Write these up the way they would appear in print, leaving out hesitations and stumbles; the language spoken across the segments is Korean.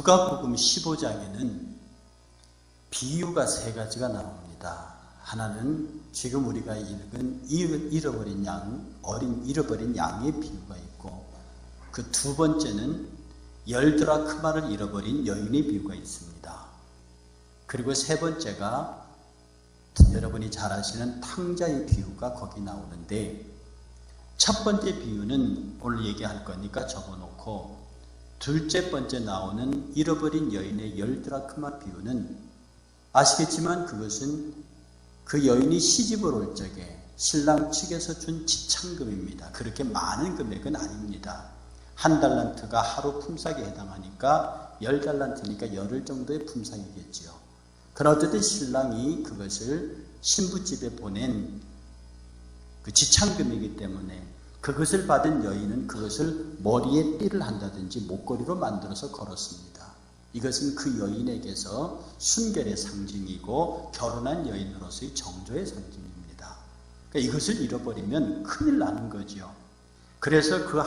누가복음 15장에는 비유가 세 가지가 나옵니다. 하나는 지금 우리가 읽은 잃어버린 양의 비유가 있고, 그 두 번째는 10드라크마를 잃어버린 여인의 비유가 있습니다. 그리고 세 번째가 여러분이 잘 아시는 탕자의 비유가 거기 나오는데, 첫 번째 비유는 오늘 얘기할 거니까 적어놓고, 둘째 번째 나오는 잃어버린 여인의 10드라크마 비유는 아시겠지만 그것은 그 여인이 시집을 올 적에 신랑 측에서 준 지참금입니다. 그렇게 많은 금액은 아닙니다. 1달란트가 하루 품삯에 해당하니까 10달란트니까 열흘 정도의 품삯이겠지요. 그러나 어쨌든 신랑이 그것을 신부집에 보낸 그 지참금이기 때문에 그것을 받은 여인은 그것을 머리에 띠를 한다든지 목걸이로 만들어서 걸었습니다. 이것은 그 여인에게서 순결의 상징이고 결혼한 여인으로서의 정조의 상징입니다. 그러니까 이것을 잃어버리면 큰일 나는 거죠. 그래서 그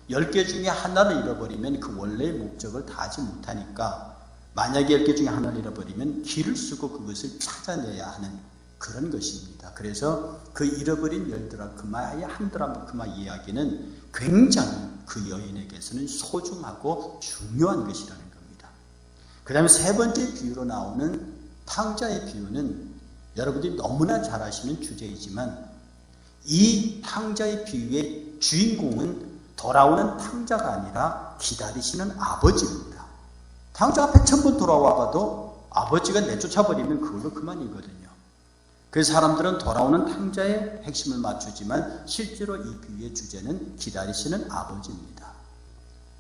10개 중에 하나를 잃어버리면 그 원래의 목적을 다하지 못하니까, 만약에 10개 중에 하나를 잃어버리면 길을 쓰고 그것을 찾아내야 하는 그런 것입니다. 그래서 그 잃어버린 10드라크마의 1드라크마 이야기는 굉장히 그 여인에게서는 소중하고 중요한 것이라는 겁니다. 그 다음에 세 번째 비유로 나오는 탕자의 비유는 여러분들이 너무나 잘 아시는 주제이지만, 이 탕자의 비유의 주인공은 돌아오는 탕자가 아니라 기다리시는 아버지입니다. 탕자가 100,000번 돌아와봐도 아버지가 내쫓아버리면 그걸로 그만이거든요. 그래서 사람들은 돌아오는 탕자의 핵심을 맞추지만 실제로 이 비유의 주제는 기다리시는 아버지입니다.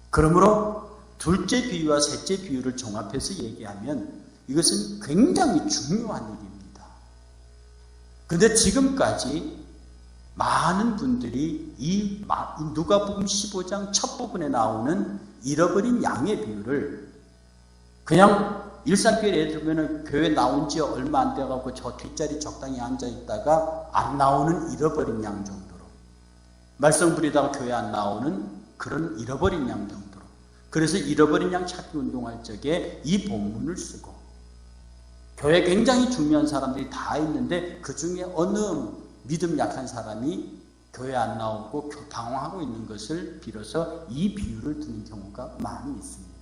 그러므로 둘째 비유와 셋째 비유를 종합해서 얘기하면 이것은 굉장히 중요한 일입니다. 그런데 지금까지 많은 분들이 이 누가복음 15장 첫 부분에 나오는 잃어버린 양의 비유를 그냥 일상교회에 들으면 교회 나온 지 얼마 안 돼가지고 저 뒷자리 적당히 앉아있다가 안 나오는 잃어버린 양 정도로, 말씀 부리다가 교회 안 나오는 그런 잃어버린 양 정도로, 그래서 잃어버린 양 찾기 운동할 적에 이 본문을 쓰고, 교회에 굉장히 중요한 사람들이 다 있는데 그 중에 어느 믿음 약한 사람이 교회 안 나오고 방황하고 있는 것을 빌어서 이 비유를 드는 경우가 많이 있습니다.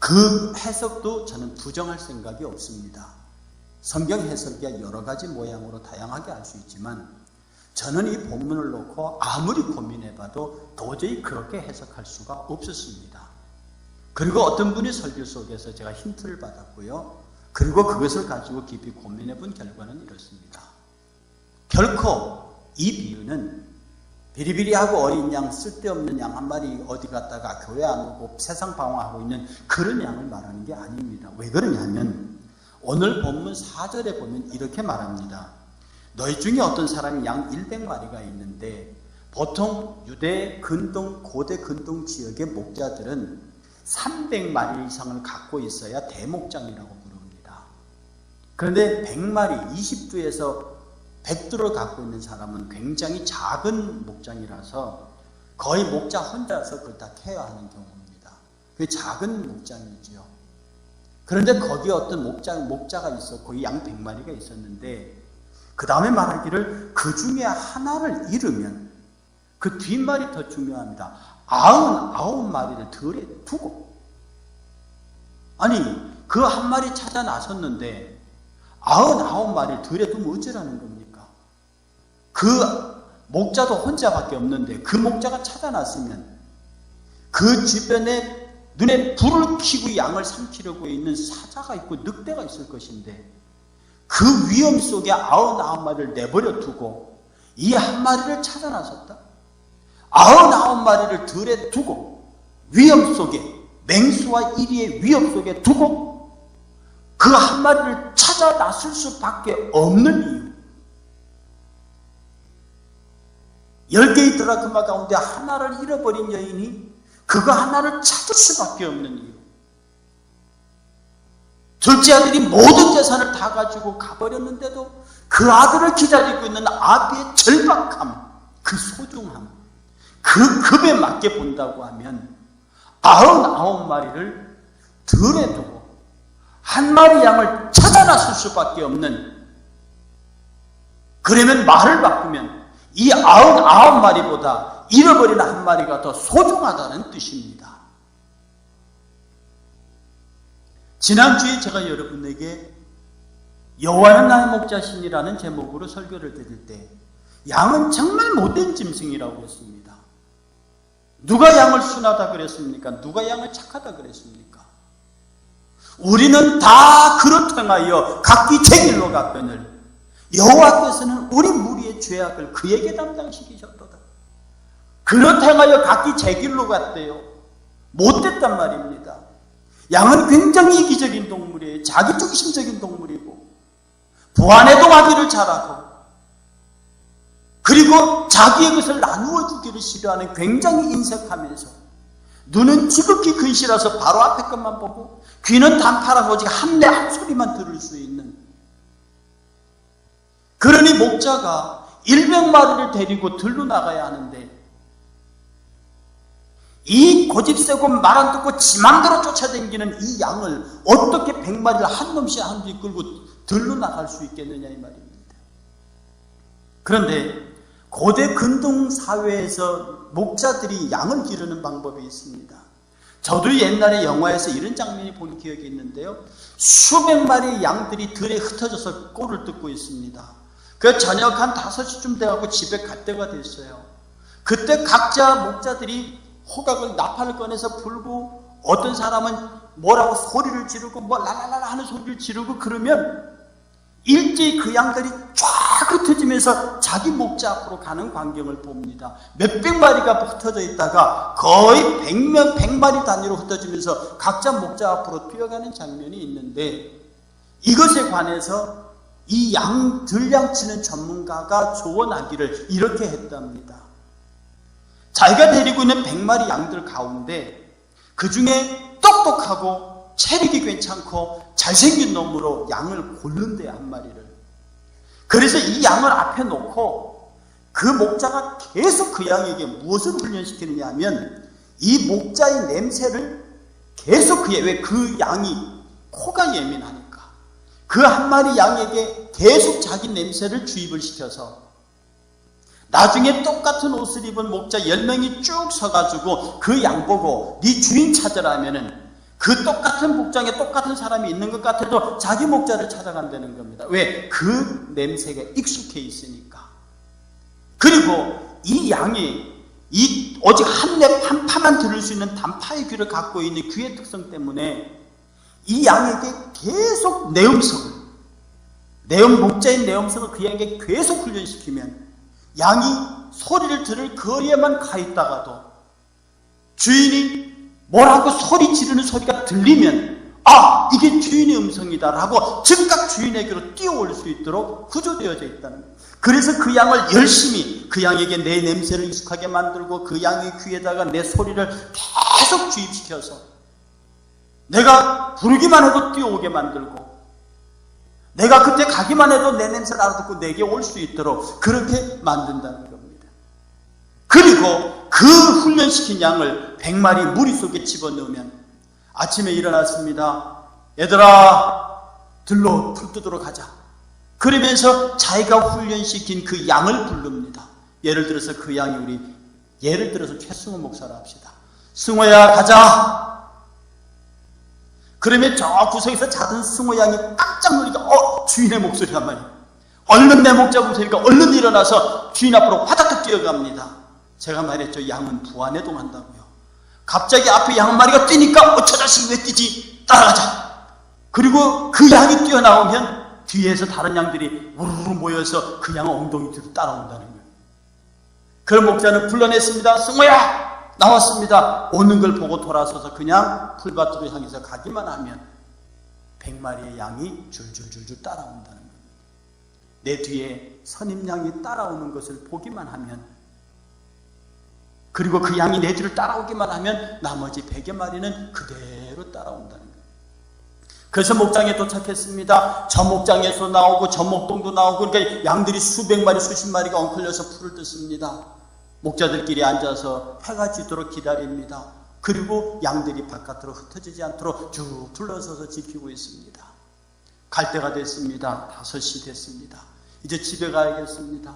그 해석도 저는 부정할 생각이 없습니다. 성경 해석이 여러 가지 모양으로 다양하게 할 수 있지만, 저는 이 본문을 놓고 아무리 고민해봐도 도저히 그렇게 해석할 수가 없었습니다. 그리고 어떤 분이 설교 속에서 제가 힌트를 받았고요. 그리고 그것을 가지고 깊이 고민해본 결과는 이렇습니다. 결코 이 비유는 비리비리하고 어린 양, 쓸데없는 양 한 마리 어디 갔다가 교회 안 오고 세상 방황하고 있는 그런 양을 말하는 게 아닙니다. 왜 그러냐면 오늘 본문 4절에 보면 이렇게 말합니다. 너희 중에 어떤 사람이 양 100마리가 있는데, 보통 유대 근동, 고대 근동 지역의 목자들은 300마리 이상을 갖고 있어야 대목장이라고 부릅니다. 그런데 100마리, 20두에서 100두를 갖고 있는 사람은 굉장히 작은 목장이라서 거의 목자 혼자서 그걸 다 케어하는 경우입니다. 그게 작은 목장이지요. 그런데 거기에 어떤 목자가 있었고 이 양 100마리가 있었는데, 그 다음에 말하기를 그 중에 하나를 잃으면, 그 뒷말이 더 중요합니다. 99마리를 들에 두고, 아니 그 한 마리 찾아 나섰는데 99마리를 들에 두면 어쩌라는 겁니까? 그 목자도 혼자밖에 없는데 그 목자가 찾아났으면 그 주변에 눈에 불을 켜고 양을 삼키려고 있는 사자가 있고 늑대가 있을 것인데, 그 위험 속에 99마리를 내버려 두고 이 한 마리를 찾아 나섰다. 99마리를 들에 두고 위험 속에, 맹수와 이리의 위험 속에 두고 그 한 마리를 찾아 나설 수밖에 없는 이유, 10개의 드라크마 가운데 하나를 잃어버린 여인이 그거 하나를 찾을 수밖에 없는 이유, 둘째 아들이 모든 재산을 다 가지고 가버렸는데도 그 아들을 기다리고 있는 아비의 절박함, 그 소중함, 그 급에 맞게 본다고 하면 99마리를 들에 두고 한 마리 양을 찾아 나설 수밖에 없는, 그러면 말을 바꾸면 이 99마리보다 잃어버린 한 마리가 더 소중하다는 뜻입니다. 지난주에 제가 여러분에게 여호와는 나의 목자시니라는 제목으로 설교를 드릴 때 양은 정말 못된 짐승이라고 했습니다. 누가 양을 순하다 그랬습니까? 누가 양을 착하다 그랬습니까? 우리는 다 그릇 행하여 각기 제 길로 갔거늘 여호와께서는 우리 무리의 죄악을 그에게 담당시키셨도다. 그릇 행하여 각기 제 길로 갔대요. 못됐단 말입니다. 양은 굉장히 이기적인 동물이에요. 자기중심적인 동물이고 부안해도 하기를 잘하고, 그리고 자기의 것을 나누어 주기를 싫어하는 굉장히 인색하면서, 눈은 지극히 근실해서 바로 앞에 것만 보고 귀는 단파라서 오직 한내 한 소리만 들을 수 있는, 그러니 목자가 100마리를 데리고 들로 나가야 하는데 이 고집세고 말 안 듣고 지 맘대로 쫓아다니는 이 양을 어떻게 100마리를 한 놈씩 한 놈씩 끌고 들로 나갈 수 있겠느냐 이 말입니다. 그런데 고대 근동 사회에서 목자들이 양을 기르는 방법이 있습니다. 저도 옛날에 영화에서 이런 장면이 본 기억이 있는데요. 수백 마리의 양들이 들에 흩어져서 꼴을 뜯고 있습니다. 그 저녁 한 5시쯤 돼가고 집에 갈 때가 됐어요. 그때 각자 목자들이 호각을 나팔을 꺼내서 불고, 어떤 사람은 뭐라고 소리를 지르고 뭐 라라라라 하는 소리를 지르고, 그러면 일제히 그 양들이 쫙 흩어지면서 자기 목자 앞으로 가는 광경을 봅니다. 몇백 마리가 흩어져 있다가 거의 100마리 단위로 흩어지면서 각자 목자 앞으로 뛰어가는 장면이 있는데, 이것에 관해서 이 들양치는 전문가가 조언하기를 이렇게 했답니다. 자기가 데리고 있는 100마리 양들 가운데 그 중에 똑똑하고 체력이 괜찮고 잘생긴 놈으로 양을 고른대요, 한 마리를. 그래서 이 양을 앞에 놓고 그 목자가 계속 그 양에게 무엇을 훈련시키느냐 하면, 이 목자의 냄새를 계속 왜 그 양이 코가 예민하니까 그 한 마리 양에게 계속 자기 냄새를 주입을 시켜서, 나중에 똑같은 옷을 입은 목자 10명이 쭉 서가지고 그 양 보고 네 주인 찾으라 하면은 그 똑같은 복장에 똑같은 사람이 있는 것 같아도 자기 목자를 찾아간다는 겁니다. 왜? 그 냄새가 익숙해 있으니까. 그리고 이 양이 오직 한 파만 들을 수 있는 단파의 귀를 갖고 있는 귀의 특성 때문에 이 양에게 계속 목자인 내음성을 그 양에게 계속 훈련시키면 양이 소리를 들을 거리에만 가 있다가도 주인이 뭐라고 소리 지르는 소리가 들리면 이게 주인의 음성이다 라고 즉각 주인에게로 뛰어올 수 있도록 구조되어져 있다는 거예요. 그래서 그 양을 열심히 그 양에게 내 냄새를 익숙하게 만들고 그 양의 귀에다가 내 소리를 계속 주입시켜서 내가 부르기만 해도 뛰어오게 만들고, 내가 그때 가기만 해도 내 냄새를 알아듣고 내게 올 수 있도록 그렇게 만든다는 겁니다. 그리고 그 훈련시킨 양을 100마리 무리 속에 집어넣으면 아침에 일어났습니다. 얘들아, 들로 풀 뜯으러 가자. 그러면서 자기가 훈련시킨 그 양을 부릅니다. 예를 들어서 그 양이 예를 들어서 최승호 목사라 합시다. 승호야, 가자. 그러면 저 구석에서 자던 승호 양이 깜짝 놀니까 주인의 목소리란 말이에요. 얼른 내 목자 목소리니까 얼른 일어나서 주인 앞으로 화다닥 뛰어갑니다. 제가 말했죠. 양은 부안해동한다고요. 갑자기 앞에 양 한 마리가 뛰니까 저 자식이 왜 뛰지? 따라가자. 그리고 그 양이 뛰어나오면 뒤에서 다른 양들이 우르르 모여서 그 양의 엉덩이 뒤로 따라온다는 거예요. 그 목자는 불러냈습니다. 승호야! 나왔습니다. 오는 걸 보고 돌아서서 그냥 풀밭으로 향해서 가기만 하면 100마리의 양이 줄줄줄줄 따라온다는 겁니다. 내 뒤에 선임양이 따라오는 것을 보기만 하면, 그리고 그 양이 내 뒤를 따라오기만 하면 나머지 100여 마리는 그대로 따라온다는 거예요. 그래서 목장에 도착했습니다. 저 목장에서 나오고 저 목동도 나오고, 그러니까 양들이 수백 마리 수십 마리가 엉클려서 풀을 뜯습니다. 목자들끼리 앉아서 해가 지도록 기다립니다. 그리고 양들이 바깥으로 흩어지지 않도록 쭉 둘러서서 지키고 있습니다. 갈 때가 됐습니다. 5시 됐습니다. 이제 집에 가야겠습니다.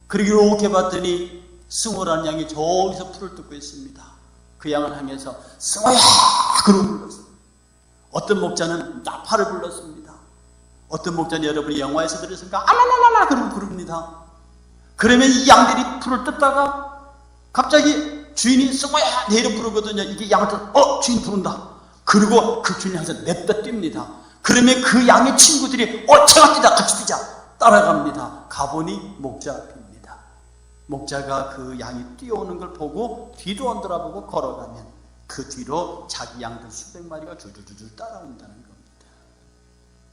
그리고 이렇게 봤더니 승호라는 양이 저기서 풀을 뜯고 있습니다. 그 양을 향해서 승호야! 그러고 불렀어요. 어떤 목자는 나팔을 불렀습니다. 어떤 목자는 여러분이 영화에서 들으셨습니까? 아라라라라! 그러고 부릅니다. 그러면 이 양들이 풀을 뜯다가 갑자기 주인이 승호야! 내 이름 부르거든요. 이게 양을 뜯어 주인 부른다. 그리고 그 주인이 항상 냅다 뜁니다. 그러면 그 양의 친구들이 제가 뛰다 같이 뛰자 따라갑니다. 가보니 목자 앞입니다. 목자가 그 양이 뛰어오는 걸 보고 뒤도 안 돌아보고 걸어가면 그 뒤로 자기 양들 수백 마리가 줄줄줄 따라온다는 겁니다.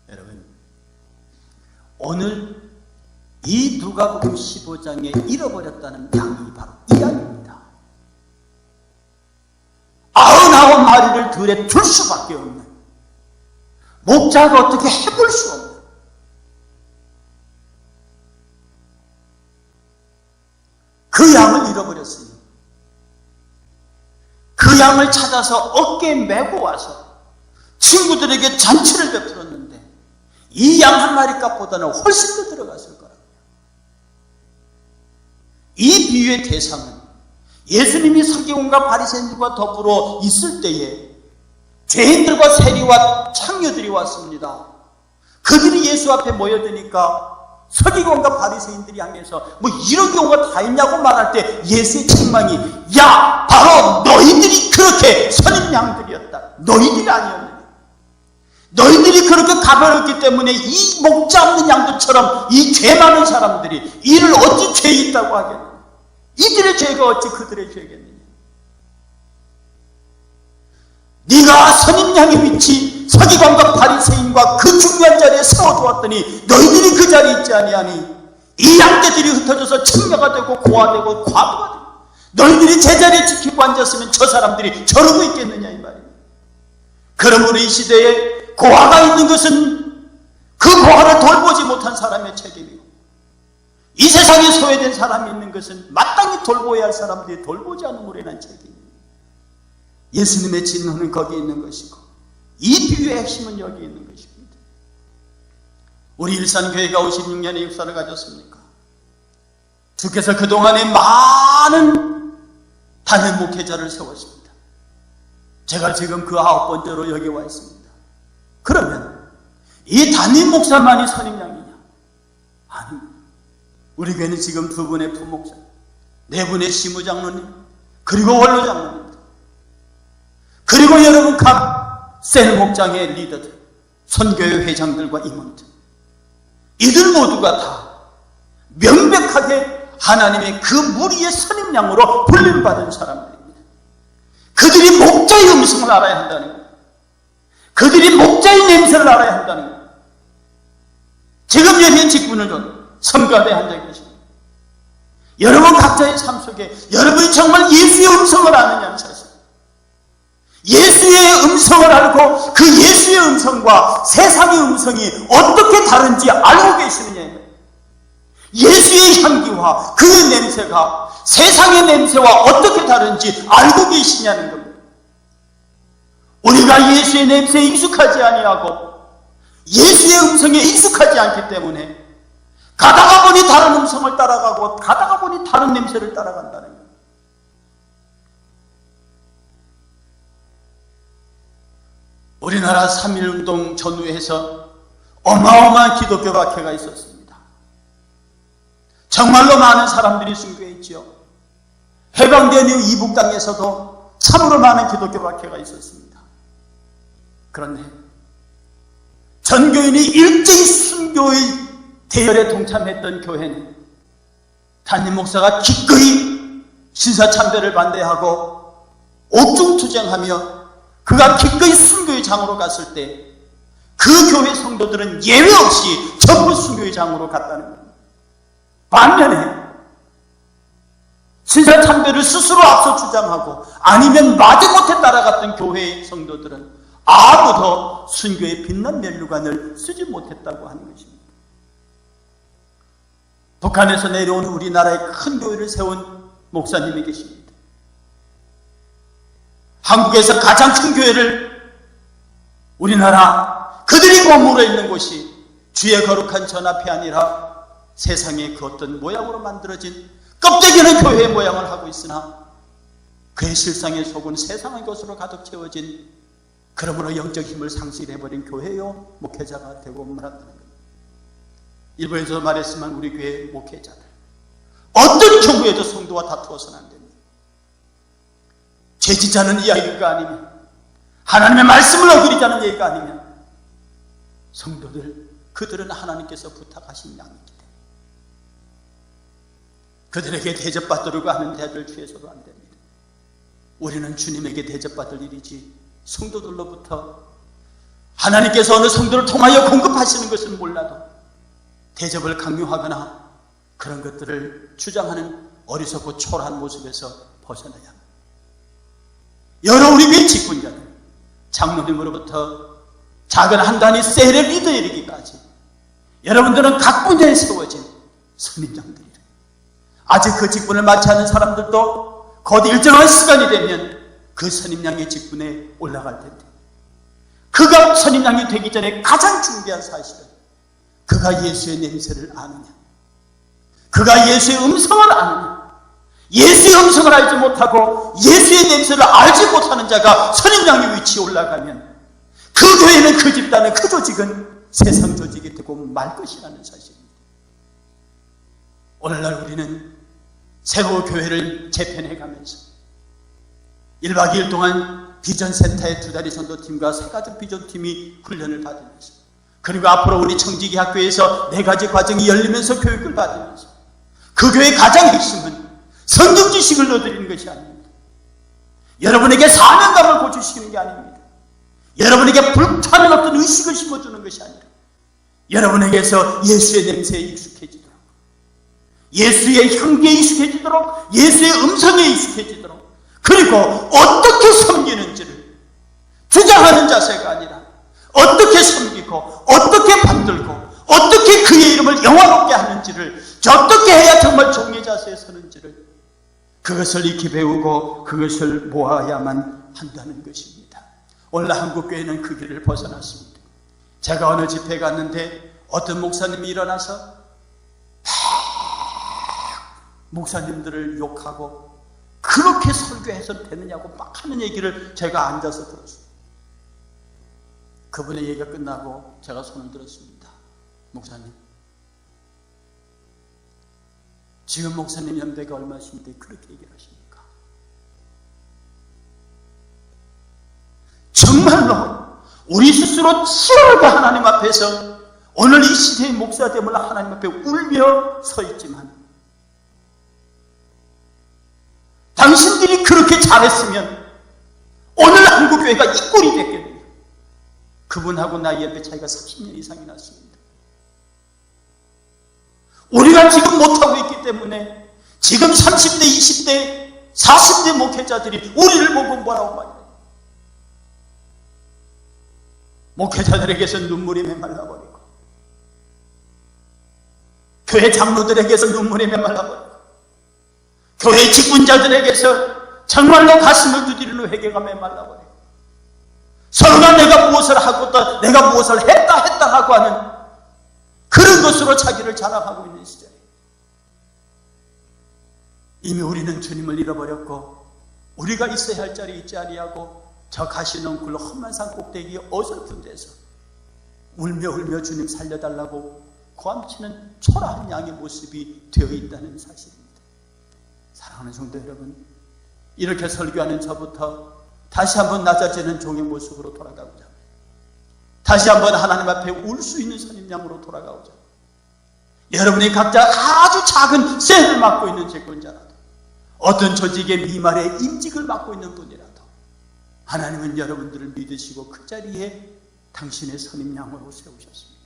여러분, 오늘 이 누가복음 15장에 잃어버렸다는 양이 바로 이 양입니다. 99마리를 들에 둘 수밖에 없는, 목자가 어떻게 해볼 수 없는, 그 양을 잃어버렸으니 그 양을 찾아서 어깨에 메고 와서 친구들에게 잔치를 베풀었는데 이 양 한 마리 값보다는 훨씬 더 들어갔을 거라고요. 이 비유의 대상은 예수님이 서기관과 바리새인들과 더불어 있을 때에 죄인들과 세리와 창녀들이 왔습니다. 그들이 예수 앞에 모여드니까 서기관과 바리새인들이 향해서 뭐 이런 경우가 다 있냐고 말할 때 예수의 책망이, 야, 바로 너희들이 그렇게 선인 양들이었다. 너희들이 아니었느냐. 너희들이 그렇게 가버렸기 때문에 이 목자 없는 양들처럼 이 죄 많은 사람들이 이를 어찌 죄 있다고 하겠느냐. 이들의 죄가 어찌 그들의 죄겠느냐. 네가 선인 양의 위치, 서기관과 바리새인과 그 중요한 자리에 세워두었더니 너희들이 그 자리에 있지 아니하니 이 양떼들이 흩어져서 청녀가 되고 고아되고 과부가 되고 너희들이 제자리에 지키고 앉았으면 저 사람들이 저러고 있겠느냐 이 말이에요. 그러므로 이 시대에 고아가 있는 것은 그 고아를 돌보지 못한 사람의 책임이고, 이 세상에 소외된 사람이 있는 것은 마땅히 돌보아야 할 사람들이 돌보지 않음으로 인한 책임입니다. 예수님의 진노는 거기에 있는 것이고 이 비유의 핵심은 여기 있는 것입니다. 우리 일산교회가 56년의 역사를 가졌습니까? 주께서 그동안에 많은 단임 목회자를 세웠습니다. 제가 지금 그 9번째로 여기 와 있습니다. 그러면 이 단임 목사만이 선임 양이냐? 아닙니다. 우리 교회는 지금 2분의 부목사, 4분의 시무장로님, 그리고 원로장로입니다. 그리고 여러분 각 셀 목장의 리더들, 선교회 회장들과 임원들, 이들 모두가 다 명백하게 하나님의 그 무리의 선임양으로 불림받은 사람들입니다. 그들이 목자의 음성을 알아야 한다는 거예요. 그들이 목자의 냄새를 알아야 한다는 거예요. 지금 여기에 직분을 둔 성가대 한 적이 계십니다. 여러분 각자의 삶 속에 여러분이 정말 예수의 음성을 아느냐는 사실, 예수의 음성을 알고 그 예수의 음성과 세상의 음성이 어떻게 다른지 알고 계시느냐. 예수의 향기와 그 냄새가 세상의 냄새와 어떻게 다른지 알고 계시냐는 겁니다. 우리가 예수의 냄새에 익숙하지 아니하고 예수의 음성에 익숙하지 않기 때문에 가다가 보니 다른 음성을 따라가고 가다가 보니 다른 냄새를 따라간다는 거예요. 우리나라 3.1운동 전후에서 어마어마한 기독교 박해가 있었습니다. 정말로 많은 사람들이 순교했지요. 해방된 이후 이북 땅에서도 참으로 많은 기독교 박해가 있었습니다. 그런데 전교인이 일제히 순교의 대열에 동참했던 교회는 담임 목사가 기꺼이 신사참배를 반대하고 옥중투쟁하며 그가 기꺼이 순교의 장으로 갔을 때 그 교회 성도들은 예외 없이 전부 순교의 장으로 갔다는 겁니다. 반면에 신사참배를 스스로 앞서 주장하고 아니면 마지못해 따라갔던 교회의 성도들은 아무도 순교의 빛난 면류관을 쓰지 못했다고 하는 것입니다. 북한에서 내려온 우리나라의 큰 교회를 세운 목사님이 계십니다. 한국에서 가장 큰 교회를 우리나라 그들이 머물러 있는 곳이 주의 거룩한 전 앞이 아니라 세상의 그 어떤 모양으로 만들어진 껍데기는 교회의 모양을 하고 있으나 그의 실상에 속은 세상의 것으로 가득 채워진, 그러므로 영적 힘을 상실해버린 교회요 목회자가 되고 말한다는 겁니다. 일부에서 말했지만 우리 교회 목회자들 어떤 경우에도 성도와 다투어서는 안 됩니다. 죄짓자는 이야기가 아니면, 하나님의 말씀을 어기자는 얘기가 아니면, 성도들 그들은 하나님께서 부탁하신 양이기 때문에 그들에게 대접받으려고 하는 대를 취해서도 안 됩니다. 우리는 주님에게 대접받을 일이지 성도들로부터 하나님께서 어느 성도를 통하여 공급하시는 것은 몰라도 대접을 강요하거나 그런 것들을 주장하는 어리석고 초라한 모습에서 벗어나야 합니다. 여러 우리 교회 직분자들, 장로님으로부터 작은 한 단위 세례 리더에 이르기까지 여러분들은 각 분야에 세워진 선임장들이래요. 아직 그 직분을 맡지 않은 사람들도 곧 일정한 시간이 되면 그 선임장의 직분에 올라갈 텐데, 그가 선임장이 되기 전에 가장 중요한 사실은 그가 예수의 냄새를 아느냐, 그가 예수의 음성을 아느냐. 예수의 음성을 알지 못하고 예수의 냄새를 알지 못하는 자가 선임장의 위치에 올라가면 그 교회는, 그 집단은, 그 조직은 세상 조직이 되고 말 것이라는 사실입니다. 오늘날 우리는 새로 교회를 재편해가면서 1박 2일 동안 비전센터의 2다리 선도팀과 3가족 비전팀이 훈련을 받으면서, 그리고 앞으로 우리 청지기 학교에서 4가지 과정이 열리면서 교육을 받으면서, 그 교회의 가장 핵심은 성경 지식을 넣어드리는 것이 아닙니다. 여러분에게 사명감을 고취시키는 게 아닙니다. 여러분에게 불타는 어떤 의식을 심어주는 것이 아니라 여러분에게서 예수의 냄새에 익숙해지도록, 예수의 향기에 익숙해지도록, 예수의 음성에 익숙해지도록, 그리고 어떻게 섬기는지를 주장하는 자세가 아니라 어떻게 섬기고 어떻게 받들고 어떻게 그의 이름을 영화롭게 하는지를, 어떻게 해야 정말 종의 자세에 서는지를, 그것을 익히 배우고 그것을 모아야만 한다는 것입니다. 오늘 한국교회는 그 길을 벗어났습니다. 제가 어느 집회 갔는데 어떤 목사님이 일어나서 목사님들을 욕하고 그렇게 설교해서 되느냐고 막 하는 얘기를 제가 앉아서 들었어요. 그분의 얘기가 끝나고 제가 손을 들었습니다. 목사님, 지금 목사님 연배가 얼마신데 그렇게 얘기를 하십니까? 정말로 우리 스스로 치열하게 하나님 앞에서 오늘 이 시대의 목사됨을 하나님 앞에 울며 서 있지만, 당신들이 그렇게 잘했으면 오늘 한국교회가 이 꼴이 됐겠네요. 그분하고 나이 연배 차이가 30년 이상이 났습니다. 우리가 지금 못하고 있기 때문에 지금 30대, 20대, 40대 목회자들이 우리를 보고 뭐라고 말해요. 목회자들에게서 눈물이 메말라버리고, 교회 장로들에게서 눈물이 메말라버리고, 교회 직분자들에게서 정말로 가슴을 두드리는 회개가 메말라버리고, 서로가 내가 무엇을 하고 또 내가 무엇을 했다 하고 하는 그런 것으로 자기를 자랑하고 있는 시절에 이미 우리는 주님을 잃어버렸고, 우리가 있어야 할 자리에 있지 아니하고 저 가시넝굴 험한 산 꼭대기에 어설픈 데서 울며 주님 살려달라고 고함치는 초라한 양의 모습이 되어 있다는 사실입니다. 사랑하는 성도 여러분, 이렇게 설교하는 저부터 다시 한번 낮아지는 종의 모습으로 돌아가고자, 다시 한번 하나님 앞에 울 수 있는 선임양으로 돌아가고자, 여러분이 각자 아주 작은 셀을 맡고 있는 제권자라도, 어떤 조직의 미말의 임직을 맡고 있는 분이라도 하나님은 여러분들을 믿으시고 그 자리에 당신의 선임양으로 세우셨습니다.